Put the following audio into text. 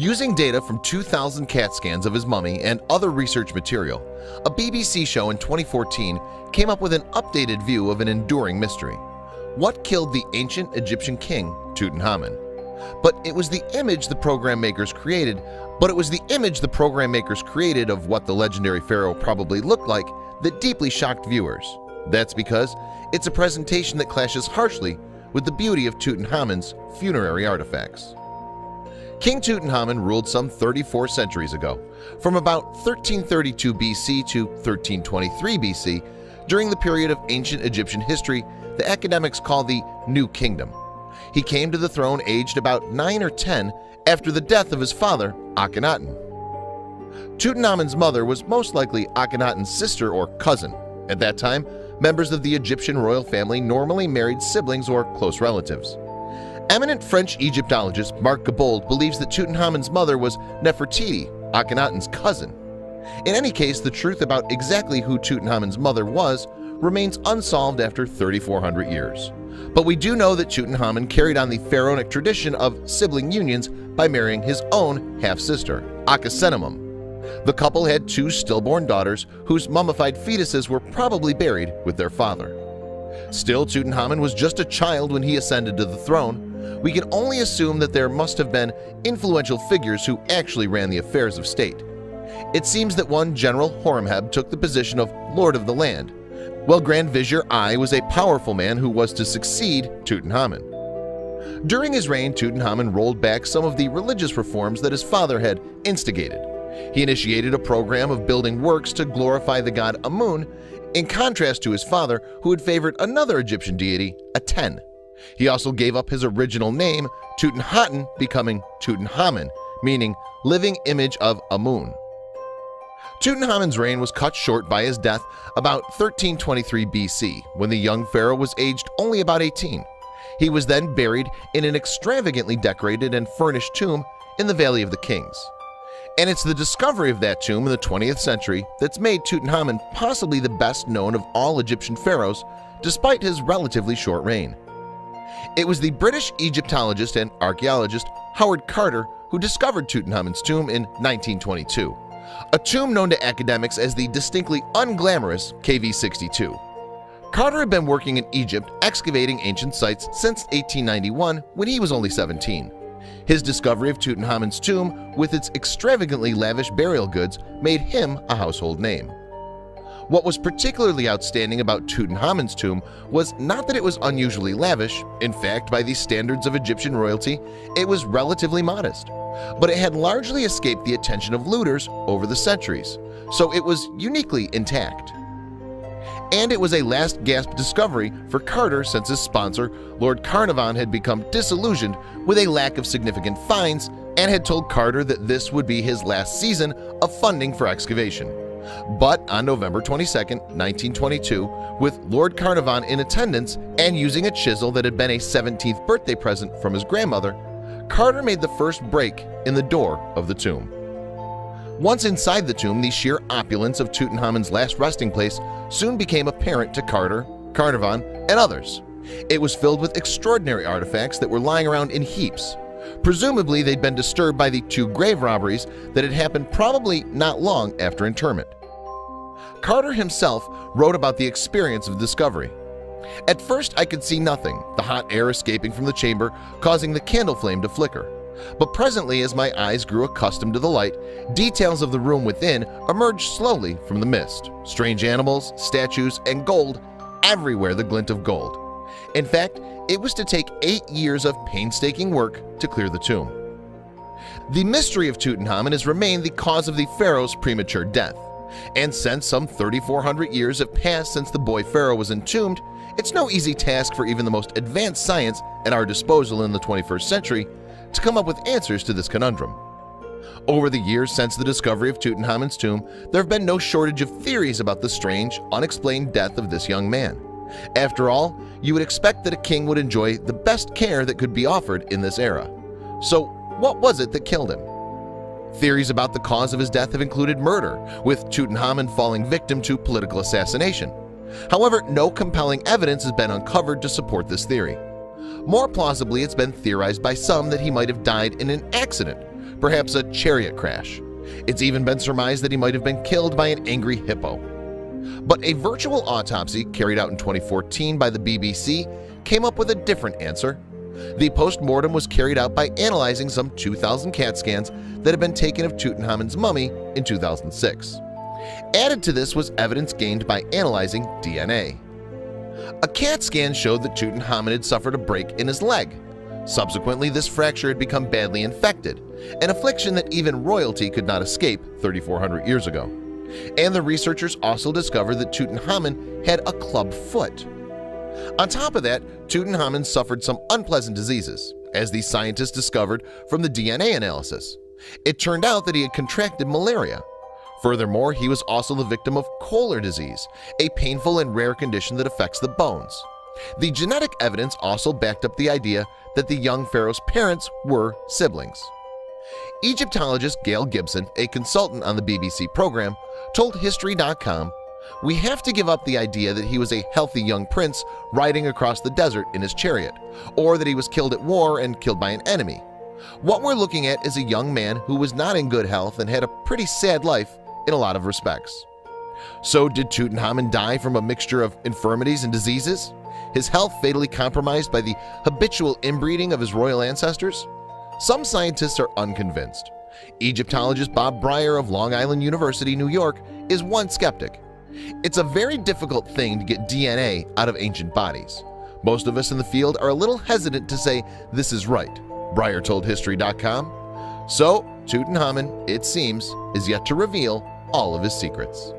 Using data from 2,000 CAT scans of his mummy and other research material, a BBC show in 2014 came up with an updated view of an enduring mystery. What killed the ancient Egyptian king, Tutankhamun? But it was the image the program makers created of what the legendary pharaoh probably looked like that deeply shocked viewers. That's because it's a presentation that clashes harshly with the beauty of Tutankhamun's funerary artifacts. King Tutankhamun ruled some 34 centuries ago, from about 1332 BC to 1323 BC, during the period of ancient Egyptian history the academics call the New Kingdom. He came to the throne aged about 9 or 10 after the death of his father, Akhenaten. Tutankhamun's mother was most likely Akhenaten's sister or cousin. At that time, members of the Egyptian royal family normally married siblings or close relatives. Eminent French Egyptologist Marc Gabold believes that Tutankhamun's mother was Nefertiti, Akhenaten's cousin. In any case, the truth about exactly who Tutankhamun's mother was remains unsolved after 3,400 years. But we do know that Tutankhamun carried on the pharaonic tradition of sibling unions by marrying his own half-sister, Akhsenemum. The couple had 2 stillborn daughters whose mummified fetuses were probably buried with their father. Still, Tutankhamun was just a child when he ascended to the throne. We can only assume that there must have been influential figures who actually ran the affairs of state. It seems that one General Horemheb took the position of Lord of the Land, while Grand Vizier I was a powerful man who was to succeed Tutankhamun. During his reign, Tutankhamun rolled back some of the religious reforms that his father had instigated. He initiated a program of building works to glorify the god Amun, in contrast to his father, who had favored another Egyptian deity, Aten. He also gave up his original name, Tutanhaten, becoming Tutankhamun, meaning living image of Amun. Tutankhamun's reign was cut short by his death about 1323 BC, when the young pharaoh was aged only about 18. He was then buried in an extravagantly decorated and furnished tomb in the Valley of the Kings. And it's the discovery of that tomb in the 20th century that's made Tutankhamun possibly the best known of all Egyptian pharaohs, despite his relatively short reign. It was the British Egyptologist and archaeologist Howard Carter who discovered Tutankhamun's tomb in 1922, a tomb known to academics as the distinctly unglamorous KV62. Carter had been working in Egypt excavating ancient sites since 1891 when he was only 17. His discovery of Tutankhamun's tomb with its extravagantly lavish burial goods made him a household name. What was particularly outstanding about Tutankhamun's tomb was not that it was unusually lavish. In fact, by the standards of Egyptian royalty, it was relatively modest. But it had largely escaped the attention of looters over the centuries, so it was uniquely intact. And it was a last-gasp discovery for Carter since his sponsor, Lord Carnarvon, had become disillusioned with a lack of significant finds and had told Carter that this would be his last season of funding for excavation. But on November 22, 1922, with Lord Carnarvon in attendance and using a chisel that had been a 17th birthday present from his grandmother, Carter made the first break in the door of the tomb. Once inside the tomb, the sheer opulence of Tutankhamun's last resting place soon became apparent to Carter, Carnarvon, and others. It was filled with extraordinary artifacts that were lying around in heaps. Presumably, they'd been disturbed by the 2 grave robberies that had happened probably not long after interment. Carter himself wrote about the experience of discovery. At first, I could see nothing, the hot air escaping from the chamber causing the candle flame to flicker. But presently, as my eyes grew accustomed to the light, details of the room within emerged slowly from the mist. Strange animals, statues, and gold, everywhere the glint of gold. In fact, it was to take 8 years of painstaking work to clear the tomb. The mystery of Tutankhamun has remained the cause of the pharaoh's premature death. And since some 3,400 years have passed since the boy pharaoh was entombed, it's no easy task for even the most advanced science at our disposal in the 21st century to come up with answers to this conundrum. Over the years since the discovery of Tutankhamun's tomb, there have been no shortage of theories about the strange, unexplained death of this young man. After all, you would expect that a king would enjoy the best care that could be offered in this era. So, what was it that killed him? Theories about the cause of his death have included murder, with Tutankhamun falling victim to political assassination. However, no compelling evidence has been uncovered to support this theory. More plausibly, it's been theorized by some that he might have died in an accident, perhaps a chariot crash. It's even been surmised that he might have been killed by an angry hippo. But a virtual autopsy carried out in 2014 by the BBC came up with a different answer. The post-mortem was carried out by analyzing some 2,000 CAT scans that had been taken of Tutankhamun's mummy in 2006. Added to this was evidence gained by analyzing DNA. A CAT scan showed that Tutankhamun had suffered a break in his leg. Subsequently, this fracture had become badly infected, an affliction that even royalty could not escape 3,400 years ago. And the researchers also discovered that Tutankhamun had a club foot. On top of that, Tutankhamun suffered some unpleasant diseases, as these scientists discovered from the DNA analysis. It turned out that he had contracted malaria. Furthermore, he was also the victim of Kohler disease, a painful and rare condition that affects the bones. The genetic evidence also backed up the idea that the young pharaoh's parents were siblings. Egyptologist Gail Gibson, a consultant on the BBC program, told History.com, "We have to give up the idea that he was a healthy young prince riding across the desert in his chariot, or that he was killed at war and killed by an enemy. What we're looking at is a young man who was not in good health and had a pretty sad life in a lot of respects." So did Tutankhamun die from a mixture of infirmities and diseases? His health fatally compromised by the habitual inbreeding of his royal ancestors? Some scientists are unconvinced. Egyptologist Bob Breyer of Long Island University, New York, is one skeptic. It's a very difficult thing to get DNA out of ancient bodies. Most of us in the field are a little hesitant to say this is right, Breyer told History.com. So, Tutankhamun, it seems, is yet to reveal all of his secrets.